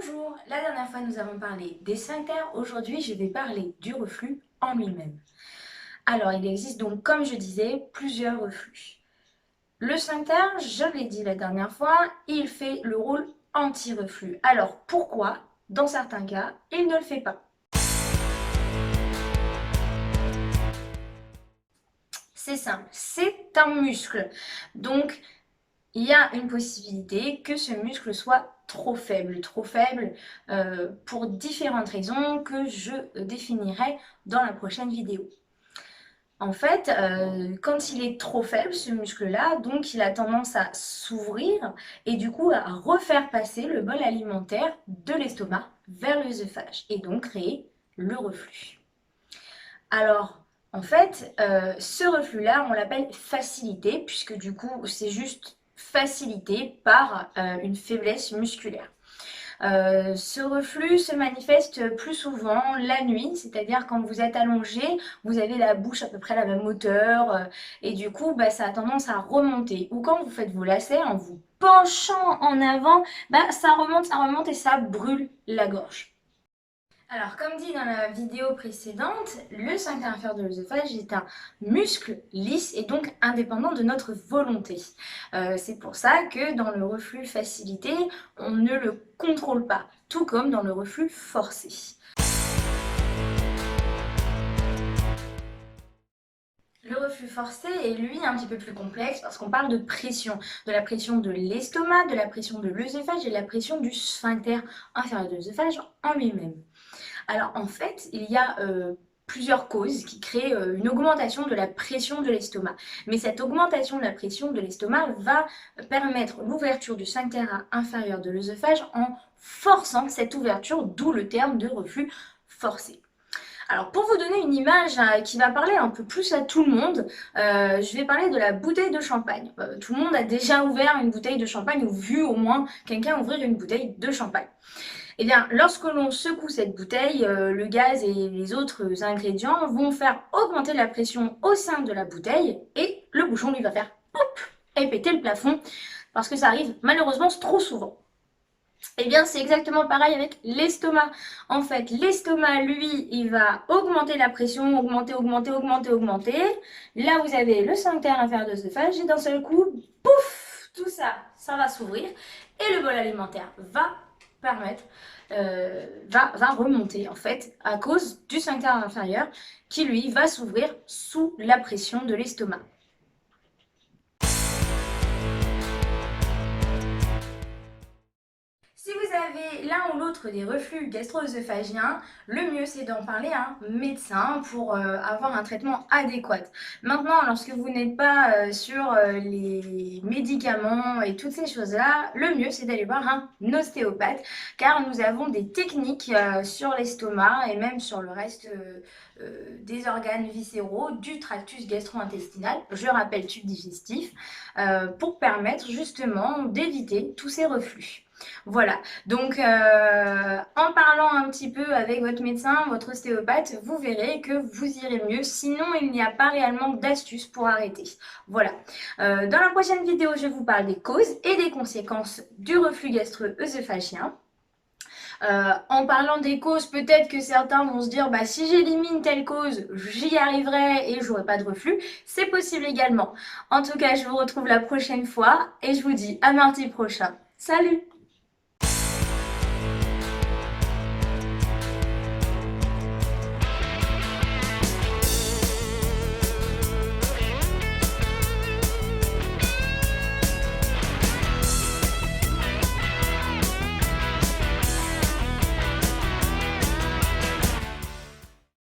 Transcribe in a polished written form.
Bonjour, la dernière fois nous avons parlé des sphincters, aujourd'hui je vais parler du reflux en lui-même. Alors il existe donc, comme je disais, plusieurs reflux. Le sphincter, je l'ai dit la dernière fois, il fait le rôle anti-reflux. Alors pourquoi, dans certains cas, il ne le fait pas? C'est simple, c'est un muscle. Donc il y a une possibilité que ce muscle soit trop faible pour différentes raisons que je définirai dans la prochaine vidéo. En fait, quand il est trop faible, ce muscle-là, donc il a tendance à s'ouvrir et du coup à refaire passer le bol alimentaire de l'estomac vers l'œsophage et donc créer le reflux. Alors, en fait, ce reflux-là, on l'appelle facilité, puisque du coup, c'est juste facilité par une faiblesse musculaire. Ce reflux se manifeste plus souvent la nuit, c'est-à-dire quand vous êtes allongé, vous avez la bouche à peu près à la même hauteur, et du coup, ça a tendance à remonter. Ou quand vous faites vos lacets, en vous penchant en avant, ça remonte et ça brûle la gorge. Alors, comme dit dans la vidéo précédente, le sphincter inférieur de l'œsophage est un muscle lisse et donc indépendant de notre volonté. C'est pour ça que dans le reflux facilité, on ne le contrôle pas, tout comme dans le reflux forcé. Le reflux forcé est lui un petit peu plus complexe parce qu'on parle de la pression de l'estomac, de la pression de l'œsophage et de la pression du sphincter inférieur de l'œsophage en lui-même. Alors en fait, il y a plusieurs causes qui créent une augmentation de la pression de l'estomac. Mais cette augmentation de la pression de l'estomac va permettre l'ouverture du sphincter inférieur de l'œsophage en forçant cette ouverture, d'où le terme de reflux forcé. Alors pour vous donner une image qui va parler un peu plus à tout le monde, je vais parler de la bouteille de champagne. Tout le monde a déjà ouvert une bouteille de champagne ou vu au moins quelqu'un ouvrir une bouteille de champagne. Eh bien, lorsque l'on secoue cette bouteille, le gaz et les autres ingrédients vont faire augmenter la pression au sein de la bouteille et le bouchon lui va faire pop et péter le plafond parce que ça arrive malheureusement trop souvent. Eh bien, c'est exactement pareil avec l'estomac. En fait, l'estomac, lui, il va augmenter la pression, augmenter. Là, vous avez le sphincter inférieur de l'œsophage et d'un seul coup, pouf, tout ça, ça va s'ouvrir et le bol alimentaire va permettre, va remonter en fait à cause du sphincter inférieur qui lui va s'ouvrir sous la pression de l'estomac. Si vous avez l'un ou l'autre des reflux gastro-œsophagiens, le mieux c'est d'en parler à un médecin pour avoir un traitement adéquat. Maintenant, lorsque vous n'êtes pas sur les médicaments et toutes ces choses-là, le mieux c'est d'aller voir un ostéopathe car nous avons des techniques sur l'estomac et même sur le reste des organes viscéraux du tractus gastro-intestinal, je rappelle tube digestif, pour permettre justement d'éviter tous ces reflux. Voilà, donc en parlant un petit peu avec votre médecin, votre ostéopathe, vous verrez que vous irez mieux. Sinon, il n'y a pas réellement d'astuce pour arrêter. Voilà. Dans la prochaine vidéo, je vous parle des causes et des conséquences du reflux gastro-œsophagien. En parlant des causes, peut-être que certains vont se dire si j'élimine telle cause, j'y arriverai et j'aurai pas de reflux. C'est possible également. En tout cas, je vous retrouve la prochaine fois et je vous dis à mardi prochain. Salut!